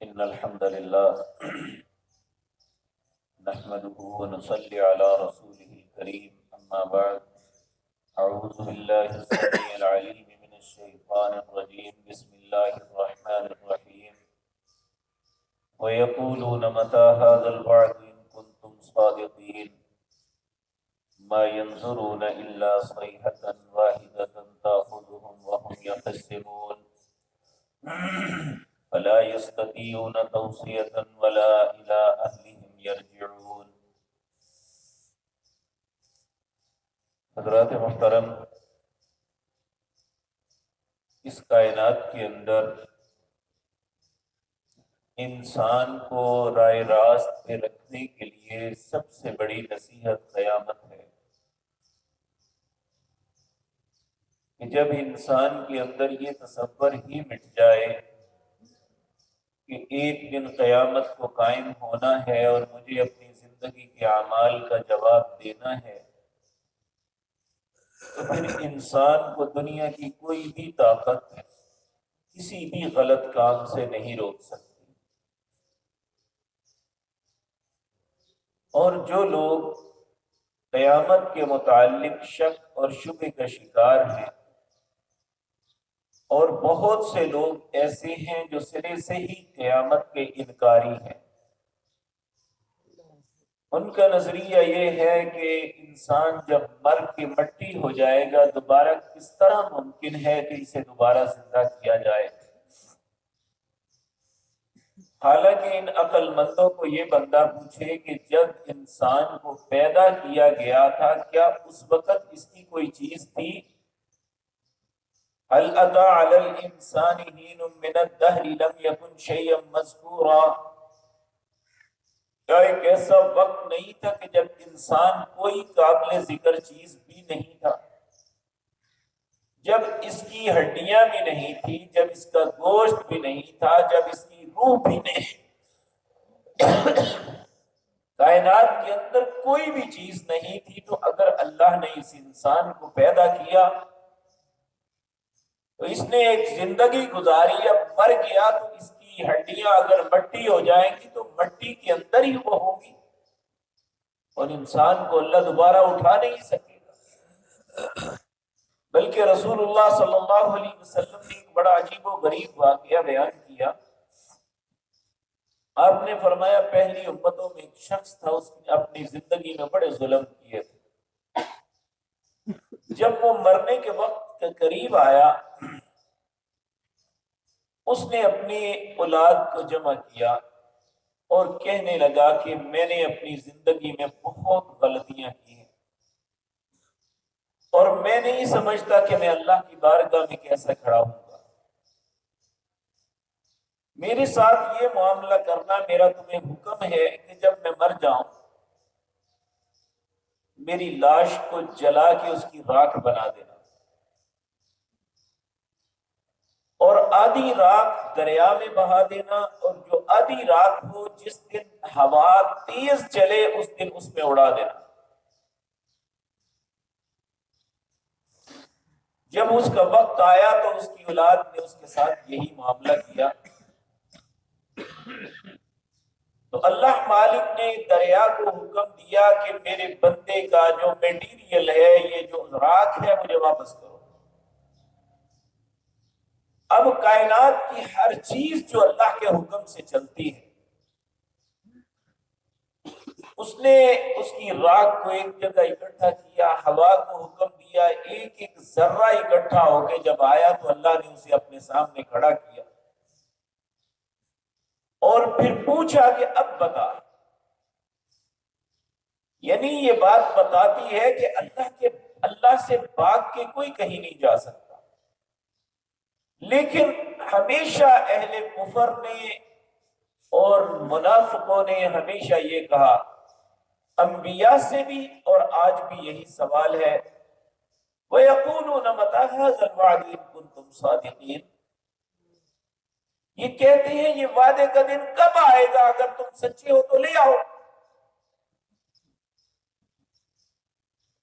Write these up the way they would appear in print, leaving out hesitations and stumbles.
إن الحمد لله نحمده ونصلي على رسوله الكريم أما بعد أعوذ بالله السميع العليم من الشيطان الرجيم بسم الله الرحمن الرحيم ويقولون متى هذا الوعد إن كنتم صادقين ما ينظرون إلا صيحة واحدة تأخذهم وهم يخصمون فلا يستطيعون توصية ولا إلى أهلهم يرجعون۔ حضرات محترم، اس کائنات کے اندر انسان کو رائے راست پہ رکھنے کے لیے سب سے بڑی نصیحت قیامت ہے کہ جب انسان کے اندر یہ تصور ہی مٹ جائے کہ ایک دن قیامت کو قائم ہونا ہے اور مجھے اپنی زندگی کے اعمال کا جواب دینا ہے، تو پھر انسان کو دنیا کی کوئی بھی طاقت کسی بھی غلط کام سے نہیں روک سکتی۔ اور جو لوگ قیامت کے متعلق شک اور شبہ کا شکار ہیں، اور بہت سے لوگ ایسے ہیں جو سرے سے ہی قیامت کے انکاری ہیں، ان کا نظریہ یہ ہے کہ انسان جب مر کے مٹی ہو جائے گا دوبارہ کس طرح ممکن ہے کہ اسے دوبارہ زندہ کیا جائے۔ حالانکہ ان عقل مندوں کو یہ بندہ پوچھے کہ جب انسان کو پیدا کیا گیا تھا کیا اس وقت اس کی کوئی چیز تھی؟ هل أتى على الإنسان حين من الدهر لم يكن شيئا مذكورا، کیا ایک ایسا وقت نہیں تھا کہ جب انسان کوئی قابل ذکر چیز بھی نہیں تھا، جب اس کی ہڈیاں بھی نہیں تھی، جب اس کا گوشت بھی نہیں تھا، جب اس کی روح بھی نہیں، کائنات کے اندر کوئی بھی چیز نہیں تھی، تو اگر اللہ نے اس انسان کو پیدا کیا تو اس نے ایک زندگی گزاری، اب مر گیا تو اس کی ہڈیاں اگر مٹی ہو جائیں گی تو مٹی کے اندر ہی وہ ہوگی، اور انسان کو اللہ دوبارہ اٹھا نہیں سکے گا۔ بلکہ رسول اللہ صلی اللہ علیہ وسلم نے ایک بڑا عجیب و غریب واقعہ بیان کیا۔ آپ نے فرمایا پہلی امتوں میں ایک شخص تھا، اس نے اپنی زندگی میں بڑے ظلم کیے تھے۔ جب وہ مرنے کے وقت کے قریب آیا، اس نے اپنی اولاد کو جمع کیا اور کہنے لگا کہ میں نے اپنی زندگی میں بہت غلطیاں کی ہیں، اور میں نہیں سمجھتا کہ میں اللہ کی بارگاہ میں کیسے کھڑا ہوں گا۔ میرے ساتھ یہ معاملہ کرنا، میرا تمہیں حکم ہے کہ جب میں مر جاؤں میری لاش کو جلا کے اس کی راکھ بنا دینا، اور آدھی راکھ دریا میں بہا دینا، اور جو آدھی راکھ ہو جس دن ہوا تیز چلے اس دن اس میں اڑا دینا۔ جب اس کا وقت آیا تو اس کی اولاد نے اس کے ساتھ یہی معاملہ کیا، تو اللہ مالک نے دریا کو حکم دیا کہ میرے بندے کا جو میٹیریل ہے، یہ جو راکھ ہے، مجھے واپس کرو۔ اب کائنات کی ہر چیز جو اللہ کے حکم سے چلتی ہے، اس نے اس کی راکھ کو ایک جگہ اکٹھا کیا، ہوا کو حکم دیا، ایک ایک ذرہ اکٹھا ہو کے جب آیا تو اللہ نے اسے اپنے سامنے کھڑا کیا اور پھر پوچھا کہ اب بتا۔ یعنی یہ بات بتاتی ہے کہ اللہ سے بھاگ کے کوئی کہیں نہیں جا سکتا، لیکن ہمیشہ اہل کفر نے اور منافقوں نے ہمیشہ یہ کہا، انبیاء سے بھی اور آج بھی یہی سوال ہے، وَيَقُولُونَ مَتَىٰ هَٰذَا الْوَعْدُ إِن كُنتُمْ صَادِقِينَ، یہ کہتے ہیں یہ وعدے کا دن کب آئے گا، اگر تم سچے ہو تو لے آؤ۔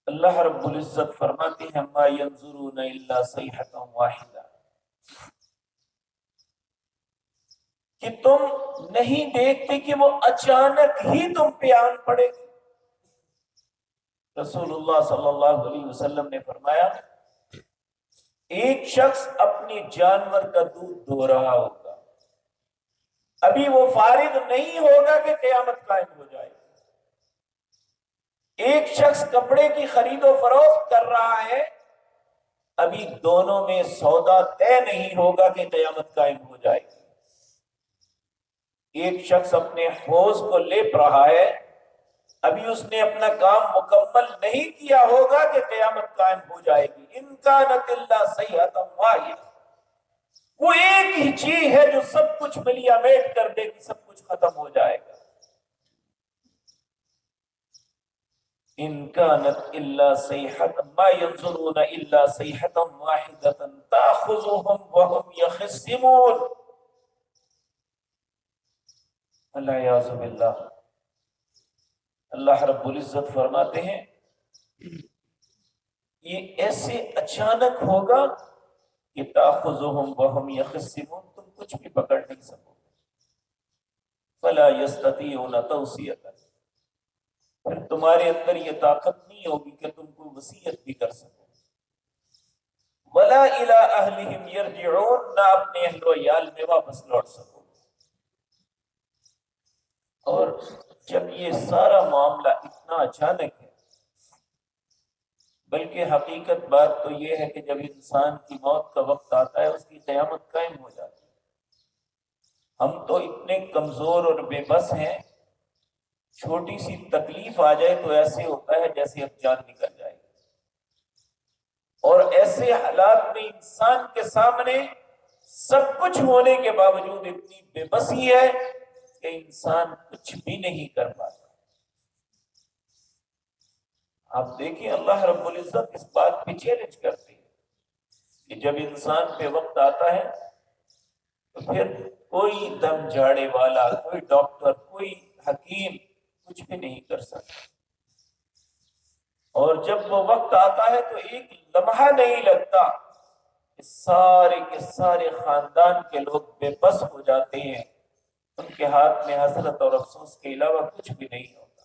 اللہ رب العزت فرماتے ہیں مَا يَنظُرُونَ إِلَّا صَيْحَةً وَاحِدَةً، کہ تم نہیں دیکھتے کہ وہ اچانک ہی تم پہ آن پڑے گی؟ رسول اللہ صلی اللہ علیہ وسلم نے فرمایا ایک شخص اپنے جانور کا دودھ دھو رہا ہوگا، ابھی وہ فارغ نہیں ہوگا کہ قیامت قائم ہو جائے گی۔ ایک شخص کپڑے کی خرید و فروخت کر رہا ہے، ابھی دونوں میں سودا طے نہیں ہوگا کہ قیامت قائم ہو جائے گی۔ ایک شخص اپنے حوض کو لیپ رہا ہے، ابھی اس نے اپنا کام مکمل نہیں کیا ہوگا کہ قیامت قائم ہو جائے گی۔ ان کانت الا صیحۃ واحدہ، وہ ایک ہی چیز ہے جو سب کچھ ملیا میٹ کر دے گی، سب کچھ ختم ہو جائے گا۔ ان کانت الا صیحۃ ما ينظرون الا صیحۃ واحدۃ تاخذهم وهم يخصمون۔ العیاذ باللہ، اللہ رب العزت فرماتے ہیں یہ ایسے اچانک ہوگا کہ تاخذهم وهم يخصمون، تم کچھ بھی پکڑ نہیں سکو گے۔ فلا يستطيعون توصیۃ، پھر تمہارے اندر یہ طاقت نہیں ہوگی کہ تم کوئی وصیت بھی کر سکو۔ ولا الى اہلہم یرجعون، نہ اپنے اہل و عیال میں واپس لوٹ سکو۔ اور جب یہ سارا معاملہ اتنا اچانک ہے، بلکہ حقیقت بات تو یہ ہے کہ جب انسان کی موت کا وقت آتا ہے اس کی قیامت قائم ہو جاتی ہے۔ ہم تو اتنے کمزور اور بے بس ہیں، چھوٹی سی تکلیف آ جائے تو ایسے ہوتا ہے جیسے اب جان نکل جائے گی، اور ایسے حالات میں انسان کے سامنے سب کچھ ہونے کے باوجود اتنی بے بسی ہے کہ انسان کچھ بھی نہیں کر پاتا۔ آپ دیکھیں اللہ رب العزت اس بات پہ چیلنج کرتے ہیں کہ جب انسان پہ وقت آتا ہے تو پھر کوئی دم جھاڑے والا، کوئی ڈاکٹر، کوئی حکیم کچھ بھی نہیں کر سکتا، اور جب وہ وقت آتا ہے تو ایک لمحہ نہیں لگتا کہ سارے کے سارے خاندان کے لوگ بے بس ہو جاتے ہیں، ان کے ہاتھ میں حسرت اور افسوس کے علاوہ کچھ بھی نہیں ہوتا۔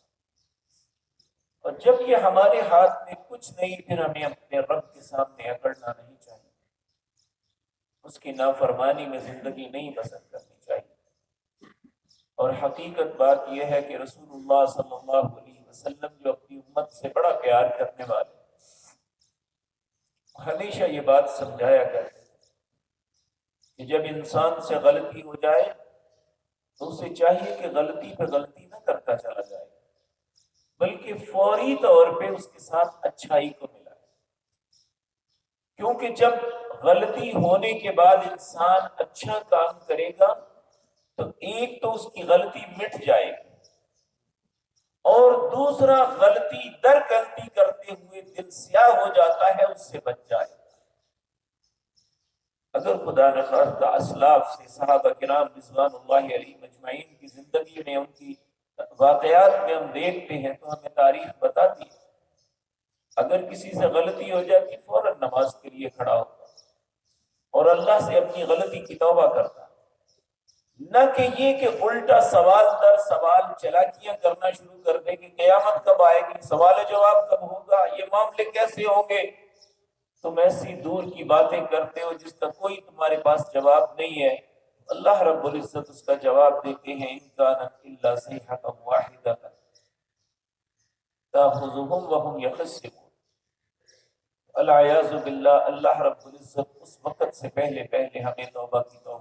اور جب یہ ہمارے ہاتھ میں کچھ نہیں، پھر ہمیں اپنے رب کے سامنے اکڑنا نہیں چاہیے، اس کی نافرمانی میں زندگی نہیں بسر کرنی چاہیے۔ اور حقیقت بات یہ ہے کہ رسول اللہ صلی اللہ علیہ وسلم جو اپنی امت سے بڑا پیار کرنے والے، ہمیشہ یہ بات سمجھایا کرتے کہ جب انسان سے غلطی ہو جائے تو اسے چاہیے کہ غلطی پہ غلطی نہ کرتا چلا جائے، بلکہ فوری طور پہ اس کے ساتھ اچھائی کو ملائے، کیونکہ جب غلطی ہونے کے بعد انسان اچھا کام کرے گا تو ایک تو اس کی غلطی مٹ جائے گی، اور دوسرا غلطی در غلطی کرتے ہوئے دل سیاہ ہو جاتا ہے، اس سے بچ جائے گا۔ اگر خدا نخواستہ اسلاف سے صحابہ کرام رضوان اللہ علیہ مجمعین کی زندگی میں، ان کی واقعات میں ہم دیکھتے ہیں تو ہمیں تاریخ بتاتی ہے اگر کسی سے غلطی ہو جاتی فوراً نماز کے لیے کھڑا ہوتا اور اللہ سے اپنی غلطی کی توبہ کرتا، نہ کہ یہ کہ الٹا سوال در سوال چلاکیاں کرنا شروع کر دے کہ قیامت کب آئے گی، سوال جواب کب ہوگا، یہ معاملے کیسے ہوں گے۔ تم ایسی دور کی باتیں کرتے ہو جس کا کوئی تمہارے پاس جواب نہیں ہے۔ اللہ رب العزت اس کا جواب دیتے ہیں ان کانت الا صیحۃ واحدۃ تاخذهم وهم یخصمون۔ العیاذ باللہ، اللہ رب العزت اس وقت سے پہلے ہمیں توبہ کی توفیق